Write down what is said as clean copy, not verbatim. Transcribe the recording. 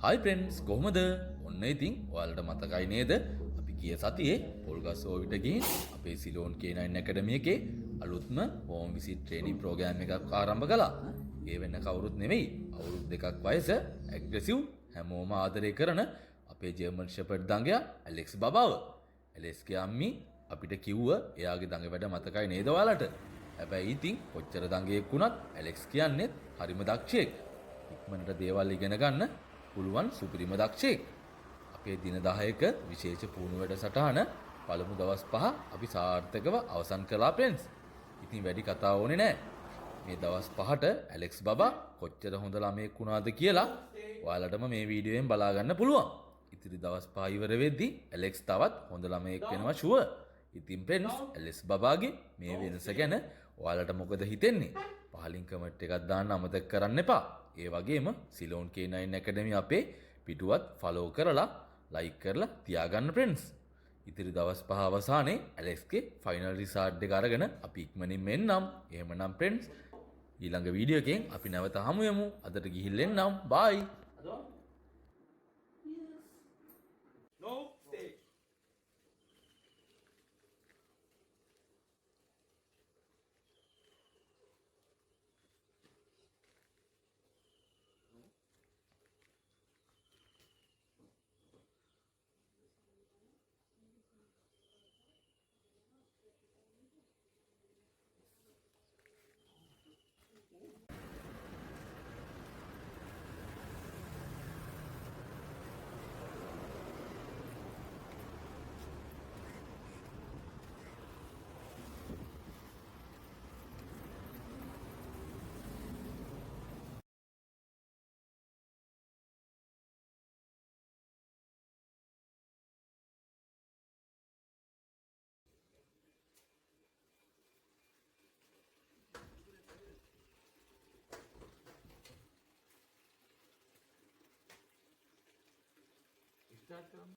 හයි friends කොහමද? ඔන්න ඉතින් ඔයාලට මතකයි නේද? අපි ගිය සතියේ පොල්ගස් ඕවිට ගිහින් අපේ සිලෝන් K9 ඇකඩමි එකේ අලුත්ම හෝම් විසිට් ට්‍රේනින් ප්‍රෝග්‍රෑම් එකක් ආරම්භ කළා. ඒ වෙන කවුරුත් නෙමෙයි. අවුරුදු 2ක් වයස ඇග්‍රෙසිව් හැමෝම ආදරය කරන අපේ ජර්මන් ෂෙපර්ඩ් දඟයා ඇලෙක්ස් බබාව. ඇලෙක්ස්ගේ අම්මි අපිට කිව්ව එයාගේ දඟ වැඩ මතකයි නේද ඔයාලට? හැබැයි ඉතින් කොච්චර දඟයෙක් වුණත් ඇලෙක්ස් කියන්නේත් හරිම දක්ෂයෙක්. ඉක්මනට දේවල් ඉගෙන ගන්න පුළුවන් සුපිරිම දක්ෂයෙක්. අපේ දින 10ක විශේෂ පුහුණු වැඩසටහන පළමු දවස් 5 අපි සාර්ථකව අවසන් කළා ෆ්‍රෙන්ඩ්ස්. ඉතින් වැඩි කතා ඕනේ නැහැ. මේ දවස් 5ට ඇලෙක්ස් බබා කොච්චර හොඳ ළමයෙක් වුණාද කියලා ඔයාලටම මේ වීඩියෝයෙන් බලා ගන්න පුළුවන්. ඉතිරි දවස් 5 ඉවර වෙද්දී ඇලෙක්ස් තවත් හොඳ ළමයෙක් වෙනවා ෂුවර්. ඉතින් ෆ්‍රෙන්ඩ්ස් ඇලෙක්ස් බබාගේ මේ වෙනස ගැන ඔයාලට මොකද හිතෙන්නේ? පහලින් කමෙන්ට් එකක් දාන්න අමතක කරන්න එපා. ඒ වගේම සිලෝන් K9 ඇකඩමි අපේ පිටුවත් ෆලෝ කරලා ලයික් කරලා තියාගන්න ෆ්‍රෙන්ඩ්ස්. ඉතිරි දවස් 5 අවසානයේ ඇලෙක්ස්ගේ ෆයිනල් රිසල්ට් එක අරගෙන අපි ඉක්මනින් එන්නම්. එහෙමනම් ෆ්‍රෙන්ඩ්ස් ඊළඟ වීඩියෝ එකෙන් අපි නැවත හමු යමු. අදට ගිහින් එන්නම්. බයි. स्टार्ट करो